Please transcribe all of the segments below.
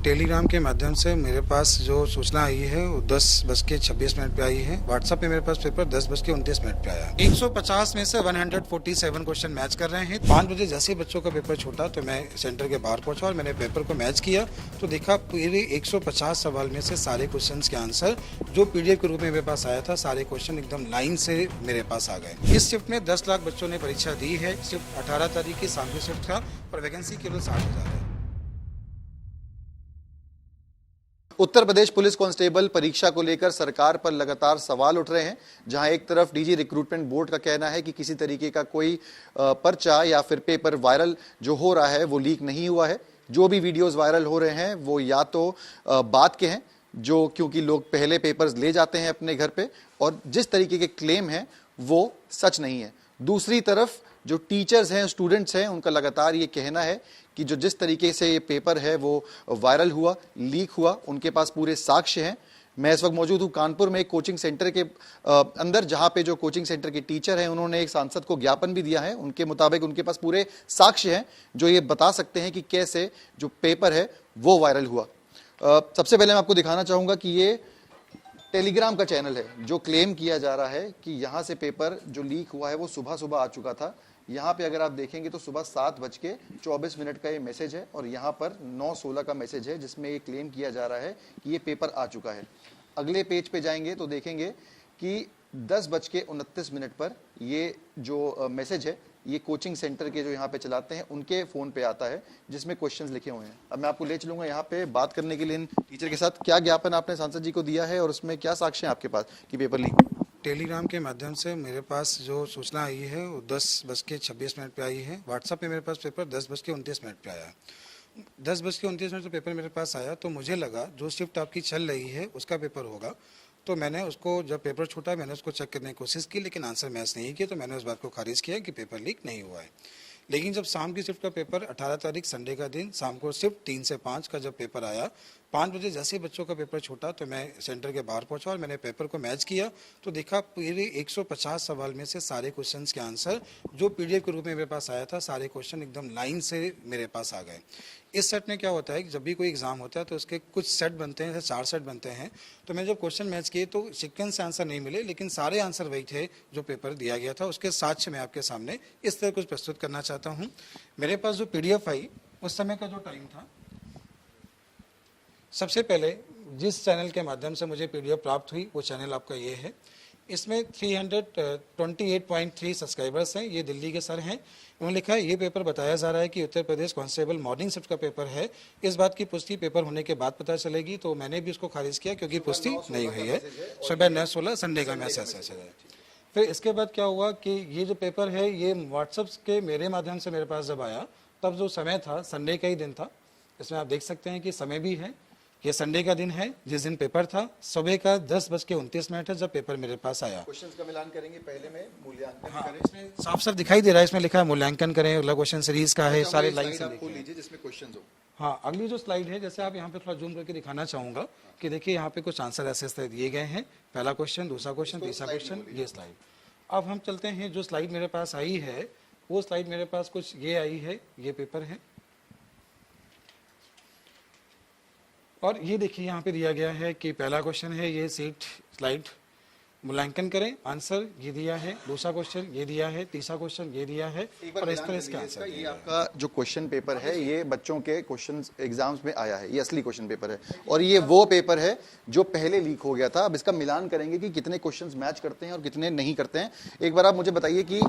Telegram के माध्यम से मेरे पास जो सूचना आई है वो 10:26 पे आई है। व्हाट्सएप पे मेरे पास पेपर 10:29 पे आया। 150 में से 147 क्वेश्चन मैच कर रहे हैं। 5 बजे जैसे ही बच्चों का पेपर छूटा तो मैं सेंटर के बाहर पहुंचा और मैंने पेपर को मैच किया तो देखा पूरे 150 सवाल में से सारे क्वेश्चन के आंसर जो PDF के रूप में मेरे पास आया था, सारे क्वेश्चन एकदम लाइन से मेरे पास आ गए। इस शिफ्ट में 10 लाख बच्चों ने परीक्षा दी है। शिफ्ट 18 तारीख की शाम की शिफ्ट था और वैकेंसी केवल 60,000 है। उत्तर प्रदेश पुलिस कांस्टेबल परीक्षा को लेकर सरकार पर लगातार सवाल उठ रहे हैं। जहां एक तरफ डीजी रिक्रूटमेंट बोर्ड का कहना है कि किसी तरीके का कोई पर्चा या फिर पेपर वायरल जो हो रहा है वो लीक नहीं हुआ है। जो भी वीडियोस वायरल हो रहे हैं वो या तो बात के हैं, जो क्योंकि लोग पहले पेपर्स ले जाते हैं अपने घर पे, और जिस तरीके के क्लेम हैं वो सच नहीं है। दूसरी तरफ जो टीचर्स हैं, स्टूडेंट्स हैं, उनका लगातार ये कहना है कि जो जिस तरीके से ये पेपर है वो वायरल हुआ, लीक हुआ, उनके पास पूरे साक्ष्य हैं। मैं इस वक्त मौजूद हूँ कानपुर में एक कोचिंग सेंटर के अंदर, जहां पे जो कोचिंग सेंटर के टीचर हैं उन्होंने एक सांसद को ज्ञापन भी दिया है। उनके मुताबिक उनके पास पूरे साक्ष्य हैं जो ये बता सकते हैं कि कैसे जो पेपर है वो वायरल हुआ। सबसे पहले मैं आपको दिखाना चाहूंगा कि ये टेलीग्राम का चैनल है जो क्लेम किया जा रहा है कि यहां से पेपर जो लीक हुआ है वो सुबह सुबह आ चुका था। यहाँ पे अगर आप देखेंगे तो सुबह 7:24 का ये मैसेज है और यहाँ पर 9:16 का मैसेज है जिसमें ये क्लेम किया जा रहा है कि ये पेपर आ चुका है। अगले पेज पे जाएंगे तो देखेंगे कि 10:29 पर ये जो मैसेज है ये कोचिंग सेंटर के जो यहाँ पे चलाते हैं उनके फ़ोन पे आता है जिसमें क्वेश्चंस लिखे हुए हैं। अब मैं आपको ले चलूंगा यहाँ पे बात करने के लिए इन टीचर के साथ। क्या ज्ञापन आपने सांसद जी को दिया है और उसमें क्या साक्ष्य है आपके पास कि पेपर लीक? टेलीग्राम के माध्यम से मेरे पास जो सूचना आई है वो 10:26 पे आई है। व्हाट्सएप पे मेरे पास पेपर 10:29 पे आया। 10:29 तो पेपर मेरे पास आया तो मुझे लगा जो शिफ्ट आपकी चल रही है उसका पेपर होगा। तो मैंने उसको जब पेपर छूटा मैंने उसको चेक करने की कोशिश की लेकिन आंसर मैच नहीं किया, तो मैंने उस बात को खारिज किया कि पेपर लीक नहीं हुआ है। लेकिन जब शाम की शिफ्ट का पेपर 18 तारीख संडे का दिन शाम को शिफ्ट 3 से 5 का जब पेपर आया, 5 बजे जैसे ही बच्चों का पेपर छूटा तो मैं सेंटर के बाहर पहुंचा और मैंने पेपर को मैच किया तो देखा पूरे 150 सवाल में से सारे क्वेश्चंस के आंसर जो PDF के रूप में मेरे पास आया था, सारे क्वेश्चन एकदम लाइन से मेरे पास आ गए। इस सेट में क्या होता है कि जब भी कोई एग्जाम होता है तो उसके कुछ सेट बनते हैं, जैसे 4 सेट बनते हैं। तो मैं जब क्वेश्चन मैच किए तो सीक्वेंस से आंसर नहीं मिले लेकिन सारे आंसर वही थे जो पेपर दिया गया था। उसके साथ मैं आपके सामने इस तरह कुछ प्रस्तुत करना चाहता हूँ। मेरे पास जो PDF आई उस समय का जो टाइम था, सबसे पहले जिस चैनल के माध्यम से मुझे PDF प्राप्त हुई वो चैनल आपका ये है। इसमें 328.3 सब्सक्राइबर्स हैं। ये दिल्ली के सर हैं। उन्होंने लिखा है ये पेपर बताया जा रहा है कि Uttar Pradesh constable morning shift का पेपर है। इस बात की पुष्टि पेपर होने के बाद पता चलेगी। तो मैंने भी उसको खारिज किया क्योंकि पुष्टि नहीं हुई है। सुबह 9:16 संडे का मैसेज है। फिर इसके बाद क्या हुआ कि ये जो पेपर है ये व्हाट्सएप के मेरे माध्यम से मेरे पास जब आया तब जो समय था संडे का ही दिन था। इसमें आप देख सकते हैं कि समय भी है, ये संडे का दिन है जिस दिन पेपर था। सुबह का 10:29 है जब पेपर मेरे पास आया। क्वेश्चंस का मिलान करेंगे, पहले में मूल्यांकन करें। इसमें साफ साफ दिखाई दे रहा है, इसमें लिखा है मूल्यांकन करें, अगला क्वेश्चन सीरीज का है, सारे लाइन से खोल लीजिए जिसमें क्वेश्चंस हो। हाँ, अगली जो स्लाइड है जैसे आप यहाँ पे थोड़ा जूम करके दिखाना चाहूंगा कि देखिए यहाँ पे कुछ आंसर ऐसे दिए गए हैं। पहला क्वेश्चन, दूसरा क्वेश्चन, तीसरा क्वेश्चन, ये स्लाइड। अब हम चलते हैं, जो स्लाइड मेरे पास आई है वो स्लाइड मेरे पास कुछ ये आई है, ये पेपर है और ये देखिए यहाँ पे दिया गया है कि पहला क्वेश्चन है ये सीट स्लाइड मूल्यांकन करें, आंसर ये दिया है। दूसरा क्वेश्चन ये दिया है, तीसरा क्वेश्चन ये दिया है और इस तरह इसका आंसर। ये आपका जो क्वेश्चन पेपर है ये बच्चों के क्वेश्चन एग्जाम्स में आया है, ये असली क्वेश्चन पेपर है और ये वो पेपर है जो पहले लीक हो गया था। अब इसका मिलान करेंगे कि कितने क्वेश्चंस मैच करते हैं और कितने नहीं करते हैं। एक बार आप मुझे बताइए कि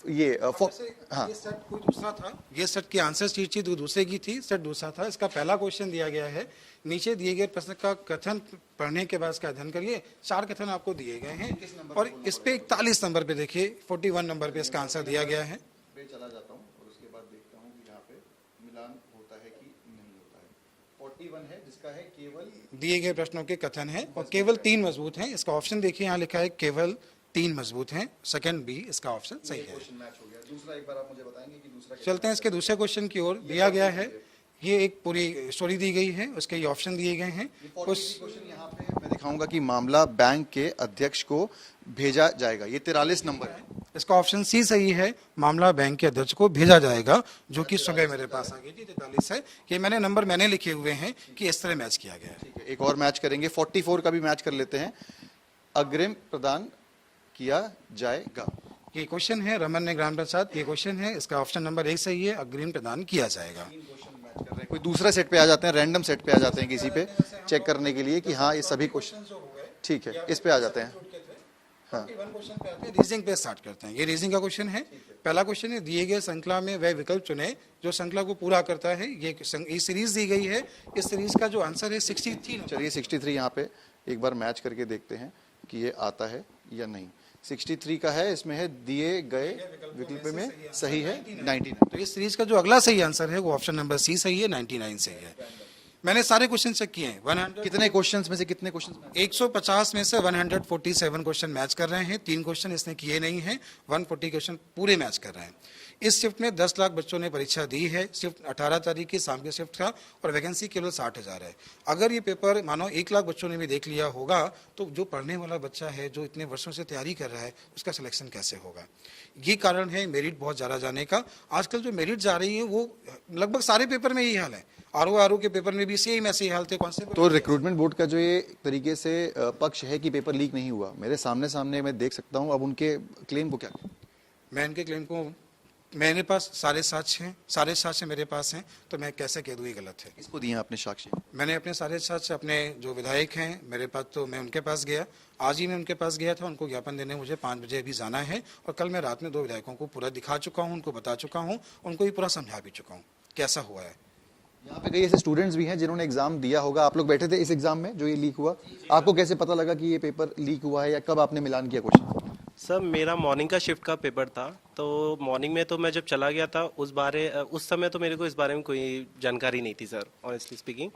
ये सेट कोई दूसरा था, ये सेट की आंसर शीट थी दूसरे की थी, सेट दूसरा था। इसका पहला क्वेश्चन दिया गया है, नीचे दिए गए प्रश्न का कथन पढ़ने के बाद इसका अध्ययन करिए। 4 कथन आपको दिए गए हैं और इस पे 41 नंबर पे देखिए 41 नंबर पे इसका आंसर दिया गया है। चला जाता हूं और उसके बाद देखता हूं कि यहाँ पे मिलान होता है कि नहीं होता है। 41 है जिसका है केवल दिए गए प्रश्नों के कथन है और केवल 3 मजबूत हैं। इसका ऑप्शन देखिए यहाँ लिखा है केवल 3 मजबूत हैं, सेकंड बी इसका ऑप्शन सही है। दूसरा एक बार आप मुझे बताएंगे कि दूसरा। चलते हैं इसके दूसरे क्वेश्चन की ओर। दिया गया है, ये एक पूरी स्टोरी दी गई है, उसके ये ऑप्शन दिए गए हैं। उस क्वेश्चन यहाँ पे मैं दिखाऊंगा कि मामला बैंक के अध्यक्ष को भेजा जाएगा, ये 43 नंबर है। इसका ऑप्शन सी सही है। मामला बैंक के अध्यक्ष को भेजा जाएगा, जो कि सुबह मेरे पास आ गई थी 43 है कि मैंने लिखे हुए हैं कि इस तरह मैच किया गया है। एक और मैच करेंगे, 44 का भी मैच कर लेते हैं। अग्रिम प्रदान किया जाएगा। ये क्वेश्चन है रमन ने ग्राम प्रसाद, ये क्वेश्चन है, इसका ऑप्शन नंबर 1 सही है, अग्रिम प्रदान किया जाएगा। कोई दूसरा सेट पे आ जाते हैं, रैंडम सेट पे आ जाते हैं किसी पे चेक करने के लिए कि हाँ ये सभी क्वेश्चन ठीक है, इस पे आ जाते हैं। हाँ, क्वेश्चन पे आते हैं, रीजनिंग पे स्टार्ट करते हैं। ये रीजनिंग का क्वेश्चन है। पहला क्वेश्चन है, दिए गए श्रृंखला में वह विकल्प चुने जो श्रृंखला को पूरा करता है। ये सीरीज दी गई है, इस सीरीज का जो आंसर है 63। चलिए 63 यहाँ पे एक बार मैच करके देखते हैं कि ये आता है या नहीं। 63 का है, इसमें है दिए गए विकल्प में सही है 99। तो इस सीरीज का जो अगला सही आंसर है वो ऑप्शन नंबर सी सही है, 99 सही है। मैंने सारे क्वेश्चन चेक किए हैं। 100 कितने क्वेश्चंस में से कितने क्वेश्चन? 150 में से 147 क्वेश्चन मैच कर रहे हैं। 3 क्वेश्चन इसने किए नहीं हैं, 140 क्वेश्चन पूरे मैच कर रहे हैं। इस शिफ्ट में 10 लाख बच्चों ने परीक्षा दी है। शिफ्ट 18 तारीख की शाम के शिफ्ट का, और वैकेंसी केवल 60,000 है। अगर ये पेपर मानो 1 लाख बच्चों ने भी देख लिया होगा तो जो पढ़ने वाला बच्चा है, जो इतने वर्षों से तैयारी कर रहा है, उसका सिलेक्शन कैसे होगा? ये कारण है मेरिट बहुत ज़्यादा जाने का। आजकल जो मेरिट जा रही है वो लगभग सारे पेपर में यही हाल है। आरओ के पेपर में भी सेम ऐसे ही हाल थे। कौन से? तो रिक्रूटमेंट बोर्ड का जो ये तरीके से पक्ष है कि पेपर लीक नहीं हुआ, मेरे सामने मैं देख सकता हूँ। अब उनके क्लेम को क्या? मैं इनके क्लेम को, मेरे पास सारे साक्ष्य मेरे पास हैं, तो मैं कैसे कह दूँ ये गलत है? किसको दिए आपने साक्ष्य? मैंने अपने सारे साक्ष्य अपने जो विधायक हैं मेरे पास, तो मैं उनके पास गया। आज ही मैं उनके पास गया था, उनको ज्ञापन देने मुझे 5 बजे भी जाना है। और कल मैं रात में 2 विधायकों को पूरा दिखा चुका हूँ, उनको बता चुका हूँ, उनको भी पूरा समझा भी चुका हूँ कैसा हुआ है। यहाँ पे कई ऐसे स्टूडेंट्स भी हैं जिन्होंने एग्जाम दिया होगा। आप लोग बैठे थे इस एग्जाम में जो ये लीक हुआ, आपको कैसे पता लगा कि ये पेपर लीक हुआ है, या कब आपने मिलान किया क्वेश्चन? सर मेरा मॉर्निंग का शिफ्ट का पेपर था, तो मॉर्निंग में तो मैं जब चला गया था उस समय तो मेरे को इस बारे में कोई जानकारी नहीं थी सर, ऑनेस्टली स्पीकिंग।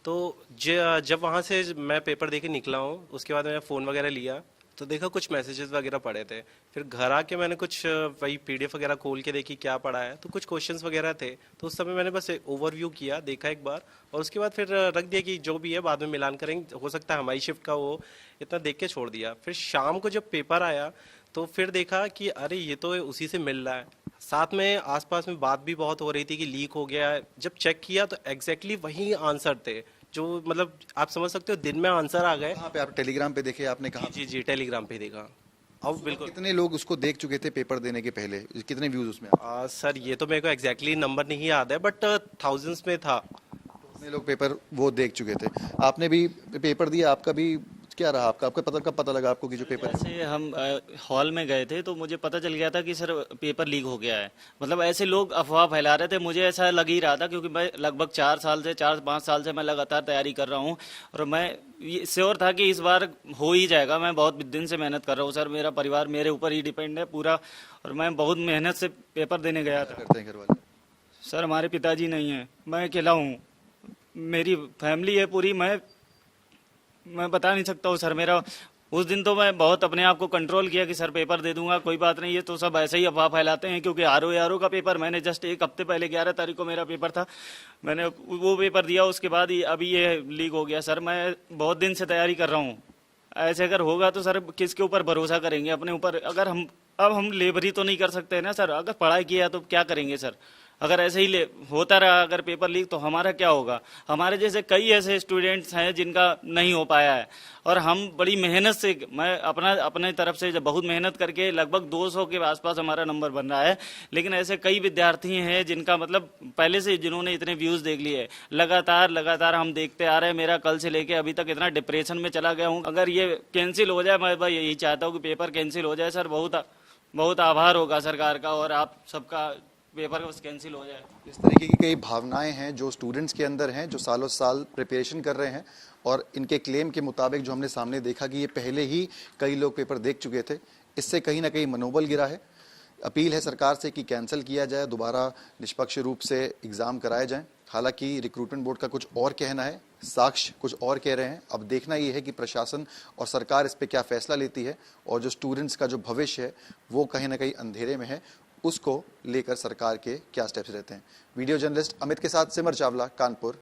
तो जब वहाँ से मैं पेपर दे के निकला हूँ, उसके बाद मैंने फ़ोन वगैरह लिया तो देखा कुछ मैसेजेस वगैरह पड़े थे। फिर घर आके मैंने कुछ वही पीडीएफ वगैरह खोल के देखी क्या पड़ा है, तो कुछ क्वेश्चंस वगैरह थे। तो उस समय मैंने बस ओवरव्यू किया, देखा एक बार, और उसके बाद फिर रख दिया कि जो भी है बाद में मिलान करेंगे, हो सकता है हमारी शिफ्ट का वो, इतना देख के छोड़ दिया। फिर शाम को जब पेपर आया तो फिर देखा कि अरे ये तो उसी से मिल रहा है। साथ में आसपास में बात भी बहुत हो रही थी कि लीक हो गया है। जब चेक किया तो एग्जैक्टली वही आंसर थे, जो मतलब आप समझ सकते हो दिन में आंसर आ गए। कहाँ पे? आप टेलीग्राम पे देखे आपने? कहा? जी टेलीग्राम पे देखा। अब बिल्कुल। कितने लोग उसको देख चुके थे पेपर देने के पहले? कितने व्यूज उसमें? सर ये तो मेरे को एग्जैक्टली नंबर नहीं याद है, बट थाउजेंड्स में था। कितने लोग पेपर वो देख चुके थे? आपने भी पेपर दिया, आपका भी क्या रहा? आपका कब पता लगा आपको कि जो पेपर? जैसे हम हॉल में गए थे तो मुझे पता चल गया था कि सर पेपर लीक हो गया है। मतलब ऐसे लोग अफवाह फैला रहे थे, मुझे ऐसा लग ही रहा था, क्योंकि मैं लगभग 4-5 साल से मैं लगातार तैयारी कर रहा हूँ, और मैं श्योर था कि इस बार हो ही जाएगा। मैं बहुत दिन से मेहनत कर रहा हूँ सर, मेरा परिवार मेरे ऊपर ही डिपेंड है पूरा, और मैं बहुत मेहनत से पेपर देने गया था। करते हैं घर वाले? सर हमारे पिताजी नहीं है, मैं अकेला हूँ, मेरी फैमिली है पूरी। मैं बता नहीं सकता हूँ सर। मेरा उस दिन तो मैं बहुत अपने आप को कंट्रोल किया कि सर पेपर दे दूंगा, कोई बात नहीं, ये तो सब ऐसे ही अफवाह फैलाते हैं। क्योंकि आरओ का पेपर मैंने जस्ट 1 हफ्ते पहले 11 तारीख को मेरा पेपर था, मैंने वो पेपर दिया, उसके बाद अभी ये लीक हो गया। सर मैं बहुत दिन से तैयारी कर रहा हूँ, ऐसे अगर होगा तो सर किसके ऊपर भरोसा करेंगे? अपने ऊपर। अगर हम लेबरी तो नहीं कर सकते ना सर, अगर पढ़ाई किया तो क्या करेंगे सर? अगर ऐसे ही होता रहा अगर पेपर लीक, तो हमारा क्या होगा? हमारे जैसे कई ऐसे स्टूडेंट्स हैं जिनका नहीं हो पाया है, और हम बड़ी मेहनत से, मैं अपने तरफ से जब बहुत मेहनत करके लगभग 200 के आसपास हमारा नंबर बन रहा है। लेकिन ऐसे कई विद्यार्थी हैं जिनका मतलब पहले से, जिन्होंने इतने व्यूज़ देख लिए, लगातार हम देखते आ रहे हैं। मेरा कल से लेके अभी तक इतना डिप्रेशन में चला गया हूँ। अगर ये कैंसिल हो जाए, मैं भाई यही चाहता हूँ कि पेपर कैंसिल हो जाए सर। बहुत आभार होगा सरकार का, और आप सबका, पेपर बस कैंसिल हो जाए। इस तरीके की कई भावनाएं हैं जो स्टूडेंट्स के अंदर हैं, जो सालों साल प्रिपरेशन कर रहे हैं, और इनके क्लेम के मुताबिक जो हमने सामने देखा कि ये पहले ही कई लोग पेपर देख चुके थे, इससे कहीं ना कहीं मनोबल गिरा है। अपील है सरकार से कि कैंसिल किया जाए, दोबारा निष्पक्ष रूप से एग्ज़ाम कराए जाएं। हालांकि रिक्रूटमेंट बोर्ड का कुछ और कहना है, साक्ष्य कुछ और कह रहे हैं। अब देखना ये है कि प्रशासन और सरकार इस पे क्या फैसला लेती है, और जो स्टूडेंट्स का जो भविष्य है वो कहीं ना कहीं अंधेरे में है, उसको लेकर सरकार के क्या स्टेप्स रहते हैं। वीडियो जर्नलिस्ट अमित के साथ सिमर चावला, कानपुर।